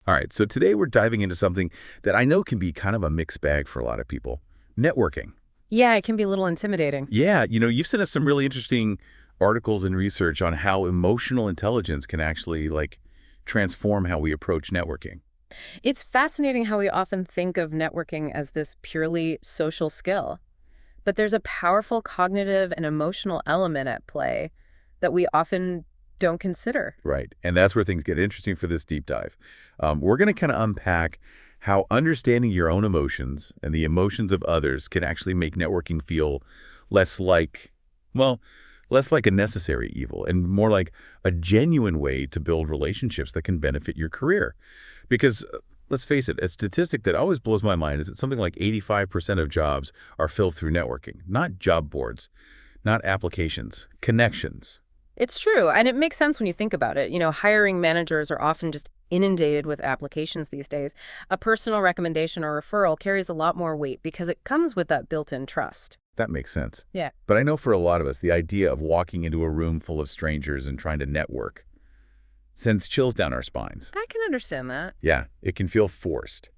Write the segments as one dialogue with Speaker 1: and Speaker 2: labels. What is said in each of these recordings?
Speaker 1: All right, so today we're diving into something that I know can be kind of a mixed bag for a lot of people. Networking.
Speaker 2: Yeah, it can be a little intimidating.
Speaker 1: Yeah, you've sent us some really interesting articles and research on how emotional intelligence can actually transform how we approach networking.
Speaker 2: It's fascinating how we often think of networking as this purely social skill, but there's a powerful cognitive and emotional element at play that we often don't consider.
Speaker 1: Right. And that's where things get interesting for this deep dive. We're going to kind of unpack how understanding your own emotions and the emotions of others can actually make networking feel less like, well, less like a necessary evil and more like a genuine way to build relationships that can benefit your career. Because let's face it, a statistic that always blows my mind is that something like 85% of jobs are filled through networking, not job boards, not applications, connections.
Speaker 2: It's true, and it makes sense when you think about it. Hiring managers are often just inundated with applications these days. A personal recommendation or referral carries a lot more weight because it comes with that built-in trust.
Speaker 1: That makes sense.
Speaker 2: Yeah.
Speaker 1: But I know for a lot of us, the idea of walking into a room full of strangers and trying to network sends chills down our spines.
Speaker 2: I can understand that.
Speaker 1: Yeah, it can feel forced,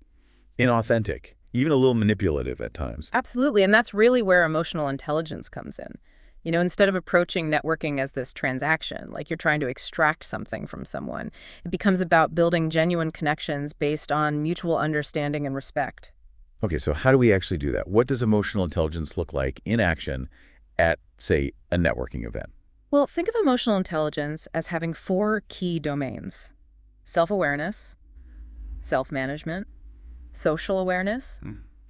Speaker 1: inauthentic, even a little manipulative at times.
Speaker 2: Absolutely, and that's really where emotional intelligence comes in. Instead of approaching networking as this transaction, like you're trying to extract something from someone, it becomes about building genuine connections based on mutual understanding and respect.
Speaker 1: Okay, so how do we actually do that? What does emotional intelligence look like in action at, say, a networking event?
Speaker 2: Well, think of emotional intelligence as having four key domains: self-awareness, self-management, social awareness,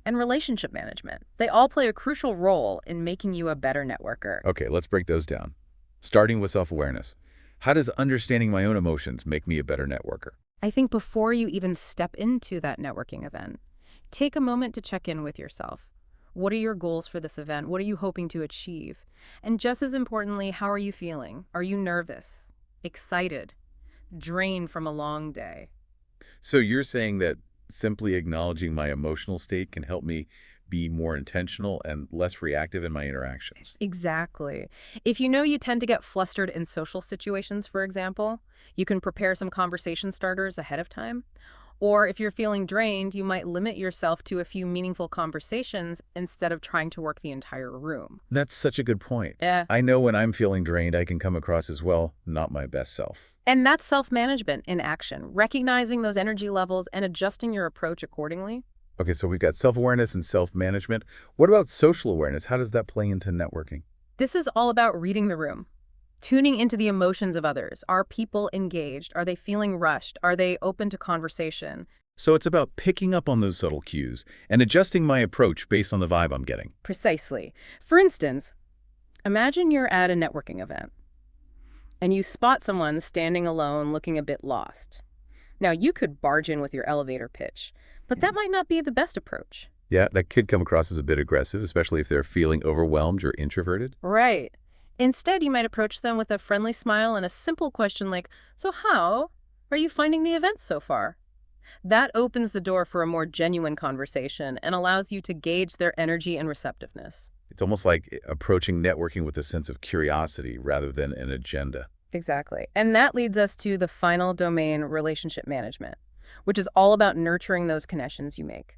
Speaker 2: and relationship management. They all play a crucial role in making you a better networker.
Speaker 1: Okay, let's break those down. Starting with self-awareness. How does understanding my own emotions make me a better networker?
Speaker 2: I think before you even step into that networking event, take a moment to check in with yourself. What are your goals for this event? What are you hoping to achieve? And just as importantly, how are you feeling? Are you nervous, excited, drained from a long day?
Speaker 1: So you're saying that simply acknowledging my emotional state can help me be more intentional and less reactive in my interactions.
Speaker 2: Exactly. If you know you tend to get flustered in social situations, for example, you can prepare some conversation starters ahead of time. Or if you're feeling drained, you might limit yourself to a few meaningful conversations instead of trying to work the entire room.
Speaker 1: That's such a good point.
Speaker 2: Yeah.
Speaker 1: I know when I'm feeling drained, I can come across as, well, not my best self.
Speaker 2: And that's self-management in action, recognizing those energy levels and adjusting your approach accordingly.
Speaker 1: Okay, so we've got self-awareness and self-management. What about social awareness? How does that play into networking?
Speaker 2: This is all about reading the room, tuning into the emotions of others. Are people engaged? Are they feeling rushed? Are they open to conversation?
Speaker 1: So it's about picking up on those subtle cues and adjusting my approach based on the vibe I'm getting.
Speaker 2: Precisely. For instance, imagine you're at a networking event and you spot someone standing alone looking a bit lost. Now, you could barge in with your elevator pitch, but that might not be the best approach.
Speaker 1: Yeah, that could come across as a bit aggressive, especially if they're feeling overwhelmed or introverted.
Speaker 2: Right. Instead, you might approach them with a friendly smile and a simple question like, "So how are you finding the event so far?" That opens the door for a more genuine conversation and allows you to gauge their energy and receptiveness.
Speaker 1: It's almost like approaching networking with a sense of curiosity rather than an agenda.
Speaker 2: Exactly. And that leads us to the final domain, relationship management, which is all about nurturing those connections you make.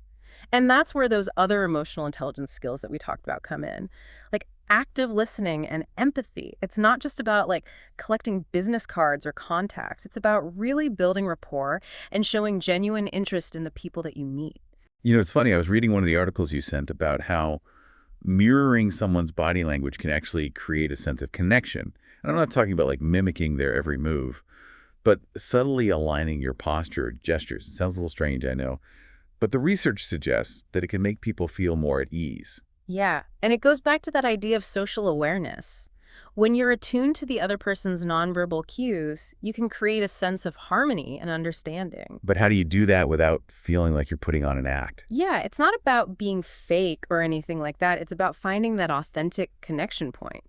Speaker 2: And that's where those other emotional intelligence skills that we talked about come in, like active listening and empathy. It's not just about collecting business cards or contacts. It's about really building rapport and showing genuine interest in the people that you meet.
Speaker 1: It's funny. I was reading one of the articles you sent about how mirroring someone's body language can actually create a sense of connection. And I'm not talking about mimicking their every move, but subtly aligning your posture or gestures. It sounds a little strange, I know. But the research suggests that it can make people feel more at ease.
Speaker 2: Yeah, and it goes back to that idea of social awareness. When you're attuned to the other person's nonverbal cues, you can create a sense of harmony and understanding.
Speaker 1: But how do you do that without feeling like you're putting on an act?
Speaker 2: Yeah, it's not about being fake or anything like that. It's about finding that authentic connection point.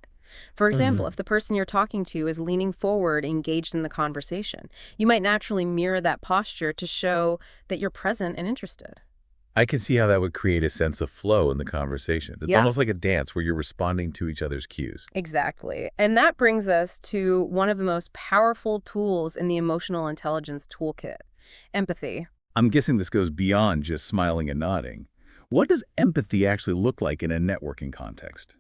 Speaker 2: For example, if the person you're talking to is leaning forward, engaged in the conversation, you might naturally mirror that posture to show that you're present and interested.
Speaker 1: I can see how that would create a sense of flow in the conversation. It's
Speaker 2: Yeah.
Speaker 1: almost like a dance where you're responding to each other's cues.
Speaker 2: Exactly. And that brings us to one of the most powerful tools in the emotional intelligence toolkit, Empathy.
Speaker 1: I'm guessing this goes beyond just smiling and nodding. What does empathy actually look like in a networking context?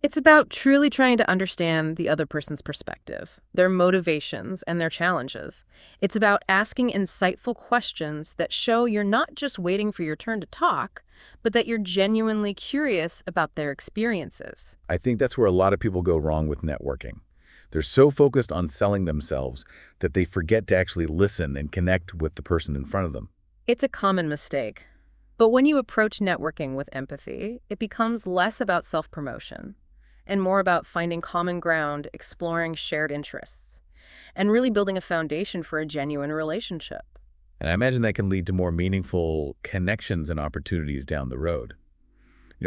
Speaker 2: It's about truly trying to understand the other person's perspective, their motivations, and their challenges. It's about asking insightful questions that show you're not just waiting for your turn to talk, but that you're genuinely curious about their experiences.
Speaker 1: I think that's where a lot of people go wrong with networking. They're so focused on selling themselves that they forget to actually listen and connect with the person in front of them.
Speaker 2: It's a common mistake. But when you approach networking with empathy, it becomes less about self-promotion and more about finding common ground, exploring shared interests, and really building a foundation for a genuine relationship.
Speaker 1: And I imagine that can lead to more meaningful connections and opportunities down the road.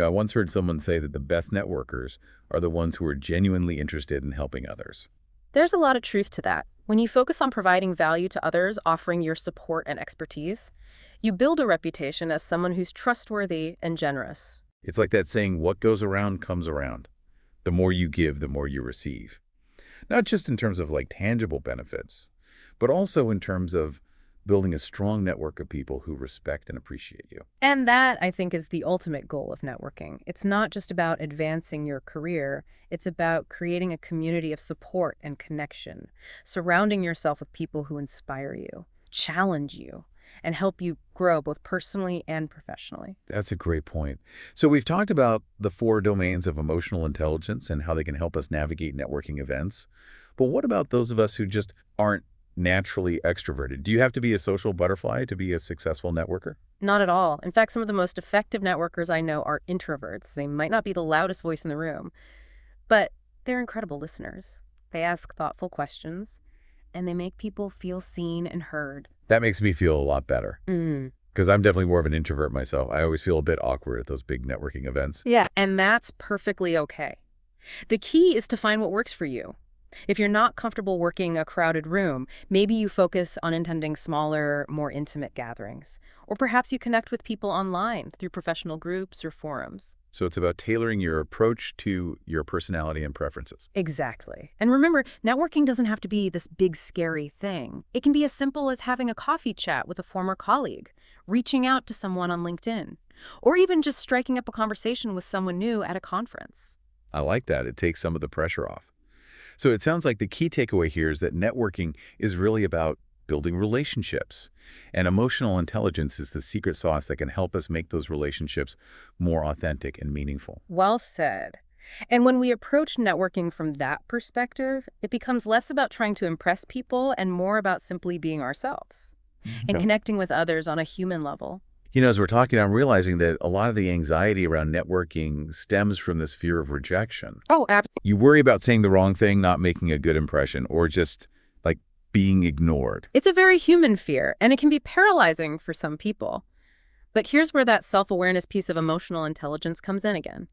Speaker 1: I once heard someone say that the best networkers are the ones who are genuinely interested in helping others.
Speaker 2: There's a lot of truth to that. When you focus on providing value to others, offering your support and expertise, you build a reputation as someone who's trustworthy and generous.
Speaker 1: It's like that saying, what goes around comes around. The more you give, the more you receive. Not just in terms of tangible benefits, but also in terms of building a strong network of people who respect and appreciate you.
Speaker 2: And that, I think, is the ultimate goal of networking. It's not just about advancing your career. It's about creating a community of support and connection, surrounding yourself with people who inspire you, challenge you, and help you grow both personally and professionally.
Speaker 1: That's a great point. So we've talked about the 4 domains of emotional intelligence and how they can help us navigate networking events. But what about those of us who just aren't naturally extroverted? Do you have to be a social butterfly to be a successful networker?
Speaker 2: Not at all. In fact, some of the most effective networkers I know are introverts. They might not be the loudest voice in the room, but they're incredible listeners. They ask thoughtful questions, and they make people feel seen and heard.
Speaker 1: That makes me feel a lot better.
Speaker 2: Mm.
Speaker 1: Because I'm definitely more of an introvert myself. I always feel a bit awkward at those big networking events.
Speaker 2: Yeah, and that's perfectly okay. The key is to find what works for you. If you're not comfortable working a crowded room, maybe you focus on attending smaller, more intimate gatherings. Or perhaps you connect with people online through professional groups or forums.
Speaker 1: So it's about tailoring your approach to your personality and preferences.
Speaker 2: Exactly. And remember, networking doesn't have to be this big, scary thing. It can be as simple as having a coffee chat with a former colleague, reaching out to someone on LinkedIn, or even just striking up a conversation with someone new at a conference.
Speaker 1: I like that. It takes some of the pressure off. So it sounds like the key takeaway here is that networking is really about building relationships. And emotional intelligence is the secret sauce that can help us make those relationships more authentic and meaningful.
Speaker 2: Well said. And when we approach networking from that perspective, it becomes less about trying to impress people and more about simply being ourselves and connecting with others on a human level.
Speaker 1: As we're talking, I'm realizing that a lot of the anxiety around networking stems from this fear of rejection.
Speaker 2: Oh, absolutely.
Speaker 1: You worry about saying the wrong thing, not making a good impression, or just being ignored.
Speaker 2: It's a very human fear, and it can be paralyzing for some people. But here's where that self-awareness piece of emotional intelligence comes in again.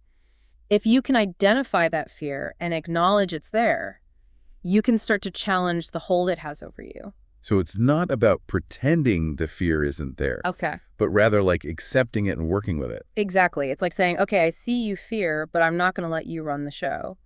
Speaker 2: If you can identify that fear and acknowledge it's there, you can start to challenge the hold it has over you.
Speaker 1: So it's not about pretending the fear isn't there,
Speaker 2: Okay.
Speaker 1: but rather accepting it and working with it.
Speaker 2: Exactly. It's like saying, okay, I see you fear, but I'm not going to let you run the show.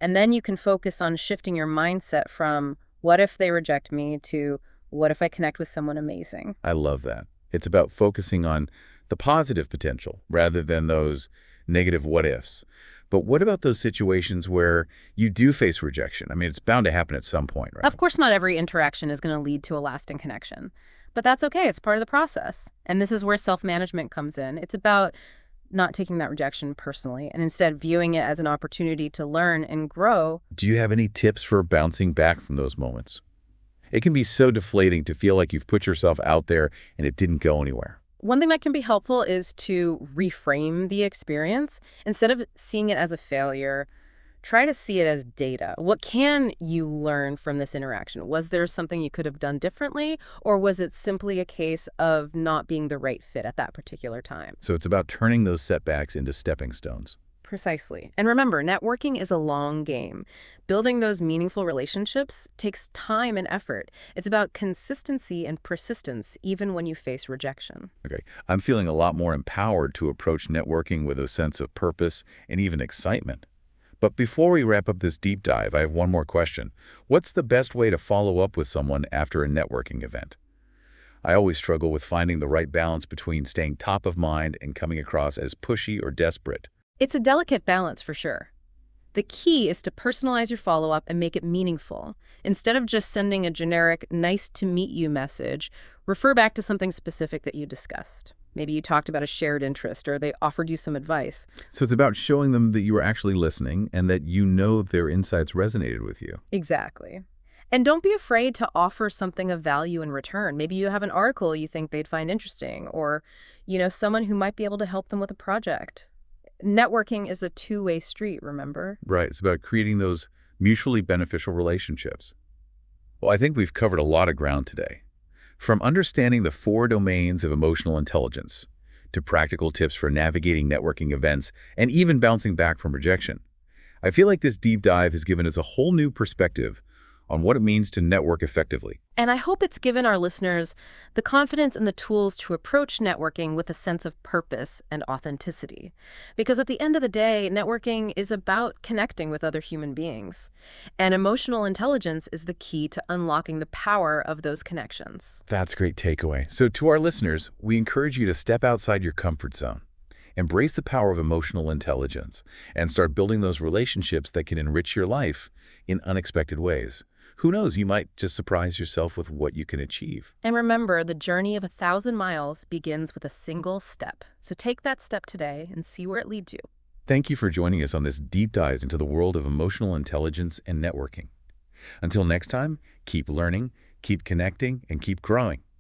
Speaker 2: And then you can focus on shifting your mindset from what if they reject me to what if I connect with someone amazing?
Speaker 1: I love that. It's about focusing on the positive potential rather than those negative what ifs. But what about those situations where you do face rejection? I mean, it's bound to happen at some point, right?
Speaker 2: Of course, not every interaction is going to lead to a lasting connection, but that's okay. It's part of the process. And this is where self-management comes in. It's about not taking that rejection personally and instead viewing it as an opportunity to learn and grow.
Speaker 1: Do you have any tips for bouncing back from those moments? It can be so deflating to feel like you've put yourself out there and it didn't go anywhere.
Speaker 2: One thing that can be helpful is to reframe the experience. Instead of seeing it as a failure, try to see it as data. What can you learn from this interaction? Was there something you could have done differently, or was it simply a case of not being the right fit at that particular time?
Speaker 1: So it's about turning those setbacks into stepping stones.
Speaker 2: Precisely. And remember, networking is a long game. Building those meaningful relationships takes time and effort. It's about consistency and persistence, even when you face rejection.
Speaker 1: Okay, I'm feeling a lot more empowered to approach networking with a sense of purpose and even excitement. But before we wrap up this deep dive, I have one more question. What's the best way to follow up with someone after a networking event? I always struggle with finding the right balance between staying top of mind and coming across as pushy or desperate.
Speaker 2: It's a delicate balance for sure. The key is to personalize your follow-up and make it meaningful. Instead of just sending a generic, nice to meet you message, refer back to something specific that you discussed. Maybe you talked about a shared interest or they offered you some advice.
Speaker 1: So it's about showing them that you are actually listening and that you know their insights resonated with you.
Speaker 2: Exactly. And don't be afraid to offer something of value in return. Maybe you have an article you think they'd find interesting or, someone who might be able to help them with a project. Networking is a two-way street, remember?
Speaker 1: Right. It's about creating those mutually beneficial relationships. Well, I think we've covered a lot of ground today. From understanding the 4 domains of emotional intelligence to practical tips for navigating networking events and even bouncing back from rejection. I feel like this deep dive has given us a whole new perspective on what it means to network effectively.
Speaker 2: And I hope it's given our listeners the confidence and the tools to approach networking with a sense of purpose and authenticity. Because at the end of the day, networking is about connecting with other human beings. And emotional intelligence is the key to unlocking the power of those connections.
Speaker 1: That's a great takeaway. So to our listeners, we encourage you to step outside your comfort zone. Embrace the power of emotional intelligence and start building those relationships that can enrich your life in unexpected ways. Who knows, you might just surprise yourself with what you can achieve.
Speaker 2: And remember, the journey of 1,000 miles begins with a single step. So take that step today and see where it leads you.
Speaker 1: Thank you for joining us on this deep dive into the world of emotional intelligence and networking. Until next time, keep learning, keep connecting, and keep growing.